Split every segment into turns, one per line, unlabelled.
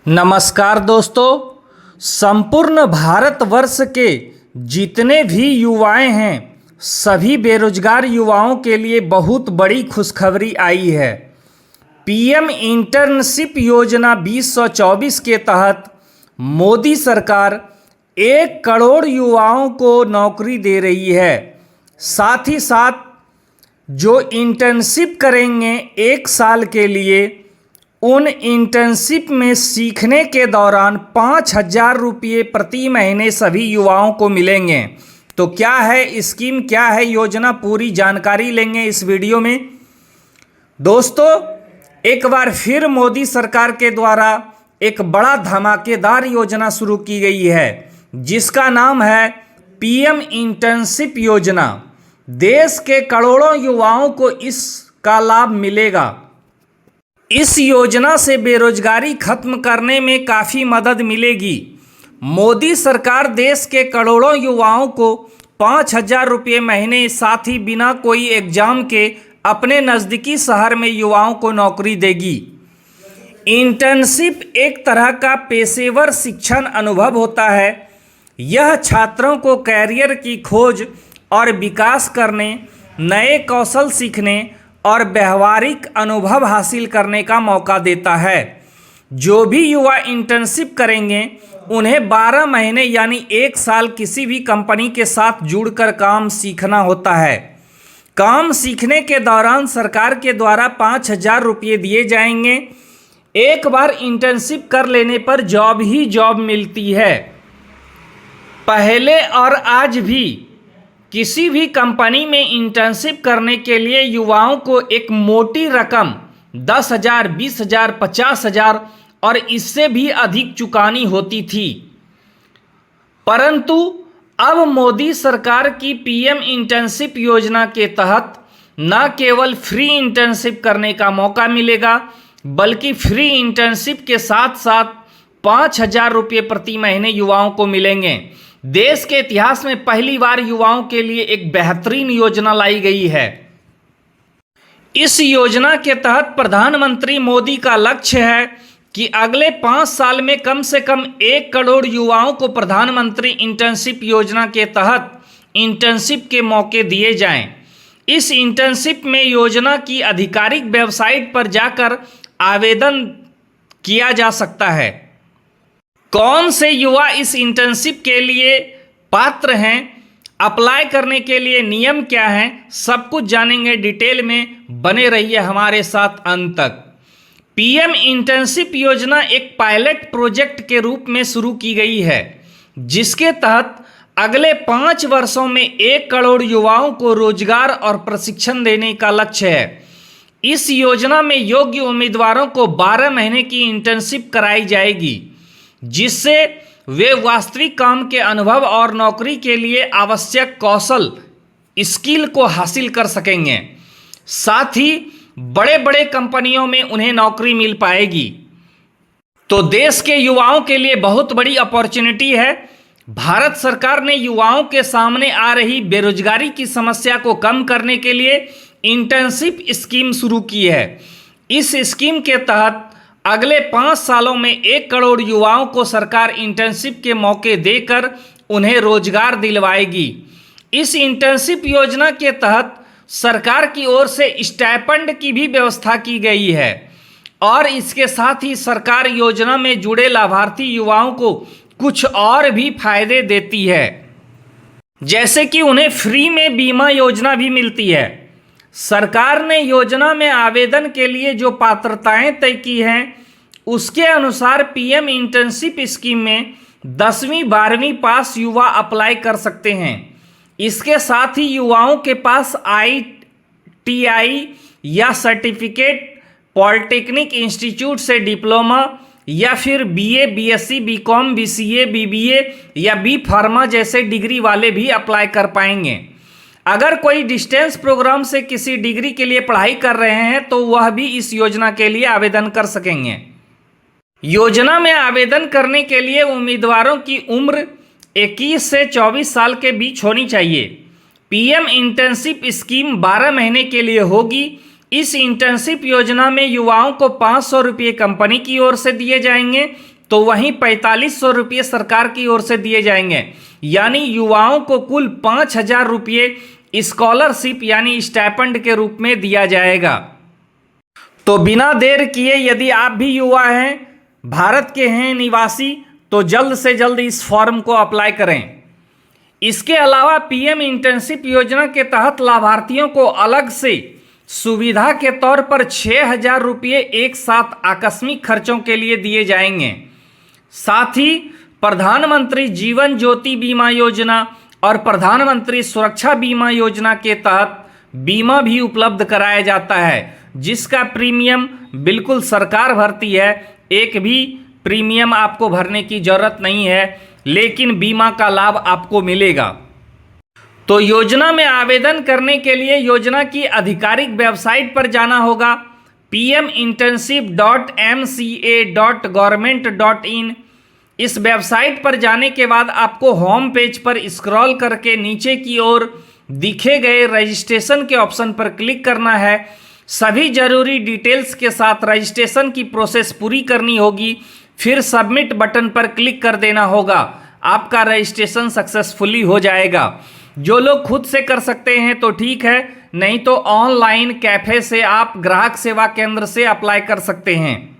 नमस्कार दोस्तों। संपूर्ण भारतवर्ष के जितने भी युवाएं हैं सभी बेरोजगार युवाओं के लिए बहुत बड़ी खुशखबरी आई है। पीएम इंटर्नशिप योजना 2024 के तहत मोदी सरकार 1 करोड़ युवाओं को नौकरी दे रही है। साथ ही साथ जो इंटर्नशिप करेंगे 1 साल के लिए, उन इंटर्नशिप में सीखने के दौरान 5,000 रुपये प्रति महीने सभी युवाओं को मिलेंगे। तो क्या है स्कीम, क्या है योजना, पूरी जानकारी लेंगे इस वीडियो में। दोस्तों, एक बार फिर मोदी सरकार के द्वारा एक बड़ा धमाकेदार योजना शुरू की गई है जिसका नाम है पीएम इंटर्नशिप योजना। देश के करोड़ों युवाओं को इसका लाभ मिलेगा। इस योजना से बेरोजगारी खत्म करने में काफ़ी मदद मिलेगी। मोदी सरकार देश के करोड़ों युवाओं को 5,000 रुपये महीने, साथ ही बिना कोई एग्जाम के अपने नज़दीकी शहर में युवाओं को नौकरी देगी। इंटर्नशिप एक तरह का पेशेवर शिक्षण अनुभव होता है। यह छात्रों को कैरियर की खोज और विकास करने, नए कौशल सीखने और व्यवहारिक अनुभव हासिल करने का मौका देता है। जो भी युवा इंटर्नशिप करेंगे उन्हें 12 महीने यानी 1 साल किसी भी कंपनी के साथ जुड़कर काम सीखना होता है। काम सीखने के दौरान सरकार के द्वारा 5,000 रुपये दिए जाएंगे। एक बार इंटर्नशिप कर लेने पर जॉब ही जॉब मिलती है। पहले और आज भी किसी भी कंपनी में इंटर्नशिप करने के लिए युवाओं को एक मोटी रकम 10,000, 20,000, 50,000 और इससे भी अधिक चुकानी होती थी। परंतु अब मोदी सरकार की पीएम इंटर्नशिप योजना के तहत न केवल फ्री इंटर्नशिप करने का मौका मिलेगा, बल्कि फ्री इंटर्नशिप के साथ साथ 5,000 रुपये प्रति महीने युवाओं को मिलेंगे। देश के इतिहास में पहली बार युवाओं के लिए एक बेहतरीन योजना लाई गई है। इस योजना के तहत प्रधानमंत्री मोदी का लक्ष्य है कि अगले 5 साल में कम से कम 1 करोड़ युवाओं को प्रधानमंत्री इंटर्नशिप योजना के तहत इंटर्नशिप के मौके दिए जाएं। इस इंटर्नशिप में योजना की आधिकारिक वेबसाइट पर जाकर आवेदन किया जा सकता है। कौन से युवा इस इंटर्नशिप के लिए पात्र हैं, अप्लाई करने के लिए नियम क्या हैं, सब कुछ जानेंगे डिटेल में। बने रहिए हमारे साथ अंत तक। पीएम इंटर्नशिप योजना एक पायलट प्रोजेक्ट के रूप में शुरू की गई है जिसके तहत अगले 5 वर्षों में 1 करोड़ युवाओं को रोजगार और प्रशिक्षण देने का लक्ष्य है। इस योजना में योग्य उम्मीदवारों को 12 महीने की इंटर्नशिप कराई जाएगी जिससे वे वास्तविक काम के अनुभव और नौकरी के लिए आवश्यक कौशल स्किल को हासिल कर सकेंगे। साथ ही बड़े बड़े कंपनियों में उन्हें नौकरी मिल पाएगी। तो देश के युवाओं के लिए बहुत बड़ी अपॉर्चुनिटी है। भारत सरकार ने युवाओं के सामने आ रही बेरोजगारी की समस्या को कम करने के लिए इंटर्नशिप स्कीम शुरू की है। इस स्कीम के तहत अगले 5 सालों में 1 करोड़ युवाओं को सरकार इंटर्नशिप के मौके देकर उन्हें रोजगार दिलवाएगी। इस इंटर्नशिप योजना के तहत सरकार की ओर से स्टाइपेंड की भी व्यवस्था की गई है और इसके साथ ही सरकार योजना में जुड़े लाभार्थी युवाओं को कुछ और भी फायदे देती है, जैसे कि उन्हें फ्री में बीमा योजना भी मिलती है। सरकार ने योजना में आवेदन के लिए जो पात्रताएं तय की हैं उसके अनुसार पीएम इंटर्नशिप स्कीम में 10वीं 12वीं पास युवा अप्लाई कर सकते हैं। इसके साथ ही युवाओं के पास ITI या सर्टिफिकेट, पॉलिटेक्निक इंस्टीट्यूट से डिप्लोमा या फिर BA, BSc, BCom, BCA, BBA या B फार्मा जैसे डिग्री वाले भी अप्लाई कर पाएंगे। अगर कोई डिस्टेंस प्रोग्राम से किसी डिग्री के लिए पढ़ाई कर रहे हैं तो वह भी इस योजना के लिए आवेदन कर सकेंगे। योजना में आवेदन करने के लिए उम्मीदवारों की उम्र 21 से 24 साल के बीच होनी चाहिए। पीएम इंटर्नशिप स्कीम 12 महीने के लिए होगी। इस इंटर्नशिप योजना में युवाओं को 500 रुपये कंपनी की ओर से दिए जाएंगे तो वहीं 4500 रुपये सरकार की ओर से दिए जाएंगे। यानी युवाओं को कुल 5000 रुपये स्कॉलरशिप यानी स्टाइपेंड के रूप में दिया जाएगा। तो बिना देर किए यदि आप भी युवा हैं, भारत के हैं निवासी, तो जल्द से जल्द इस फॉर्म को अप्लाई करें। इसके अलावा पीएम इंटर्नशिप योजना के तहत लाभार्थियों को अलग से सुविधा के तौर पर 6000 रुपये एक साथ आकस्मिक खर्चों के लिए दिए जाएंगे। साथ ही प्रधानमंत्री जीवन ज्योति बीमा योजना और प्रधानमंत्री सुरक्षा बीमा योजना के तहत बीमा भी उपलब्ध कराया जाता है, जिसका प्रीमियम बिल्कुल सरकार भरती है। एक भी प्रीमियम आपको भरने की जरूरत नहीं है, लेकिन बीमा का लाभ आपको मिलेगा। तो योजना में आवेदन करने के लिए योजना की आधिकारिक वेबसाइट पर जाना होगा pminternship.mca.government.in। इस वेबसाइट पर जाने के बाद आपको होम पेज पर स्क्रॉल करके नीचे की ओर दिखे गए रजिस्ट्रेशन के ऑप्शन पर क्लिक करना है। सभी जरूरी डिटेल्स के साथ रजिस्ट्रेशन की प्रोसेस पूरी करनी होगी, फिर सबमिट बटन पर क्लिक कर देना होगा। आपका रजिस्ट्रेशन सक्सेसफुली हो जाएगा। जो लोग खुद से कर सकते हैं तो ठीक है, नहीं तो ऑनलाइन कैफे से आप ग्राहक सेवा केंद्र से अप्लाई कर सकते हैं।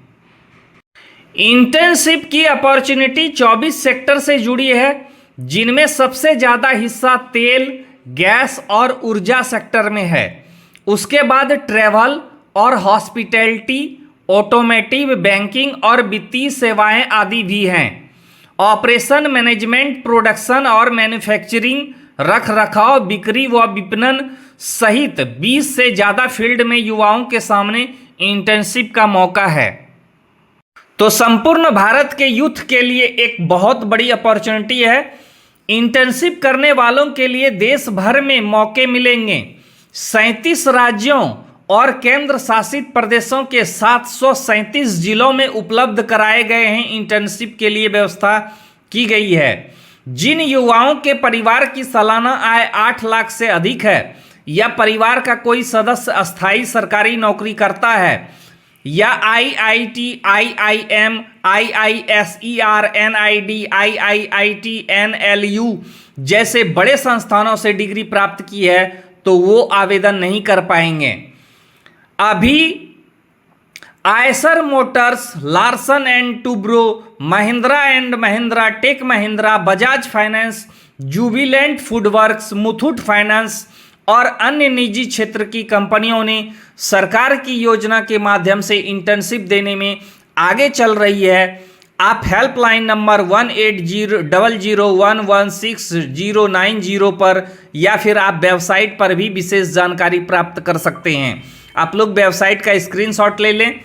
इंटर्नशिप की अपॉर्चुनिटी 24 सेक्टर से जुड़ी है, जिनमें सबसे ज़्यादा हिस्सा तेल, गैस और ऊर्जा सेक्टर में है। उसके बाद ट्रैवल और हॉस्पिटैलिटी, ऑटोमेटिव, बैंकिंग और वित्तीय सेवाएं आदि भी हैं। ऑपरेशन मैनेजमेंट, प्रोडक्शन और मैन्युफैक्चरिंग, रख रखाव, बिक्री व विपणन सहित 20 से ज़्यादा फील्ड में युवाओं के सामने इंटर्नशिप का मौका है। तो संपूर्ण भारत के यूथ के लिए एक बहुत बड़ी अपॉर्चुनिटी है। इंटर्नशिप करने वालों के लिए देश भर में मौके मिलेंगे। 37 राज्यों और केंद्र शासित प्रदेशों के 737 जिलों में उपलब्ध कराए गए हैं इंटर्नशिप के लिए व्यवस्था की गई है। जिन युवाओं के परिवार की सालाना आय 8 लाख से अधिक है, या परिवार का कोई सदस्य अस्थायी सरकारी नौकरी करता है, या IIT, IIM, IISER, NID, IIIT, NLU जैसे बड़े संस्थानों से डिग्री प्राप्त की है, तो वो आवेदन नहीं कर पाएंगे। अभी Eicher Motors, Larsen and Toubro, Mahindra and Mahindra, Tech Mahindra, Bajaj Finance, Jubilant FoodWorks, Muthoot Finance और अन्य निजी क्षेत्र की कंपनियों ने सरकार की योजना के माध्यम से इंटर्नशिप देने में आगे चल रही है। आप हेल्पलाइन नंबर 1800011690 पर या फिर आप वेबसाइट पर भी विशेष जानकारी प्राप्त कर सकते हैं। आप लोग वेबसाइट का स्क्रीनशॉट ले लें।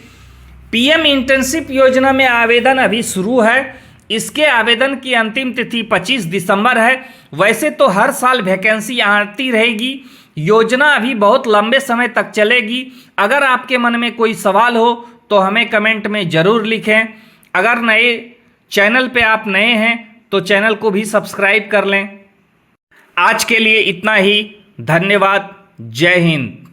पीएम इंटर्नशिप योजना में आवेदन अभी शुरू है। इसके आवेदन की अंतिम तिथि 25 दिसंबर है। वैसे तो हर साल वैकेंसी आती रहेगी। योजना अभी बहुत लंबे समय तक चलेगी। अगर आपके मन में कोई सवाल हो तो हमें कमेंट में ज़रूर लिखें। अगर नए चैनल पे आप नए हैं तो चैनल को भी सब्सक्राइब कर लें। आज के लिए इतना ही। धन्यवाद। जय हिंद।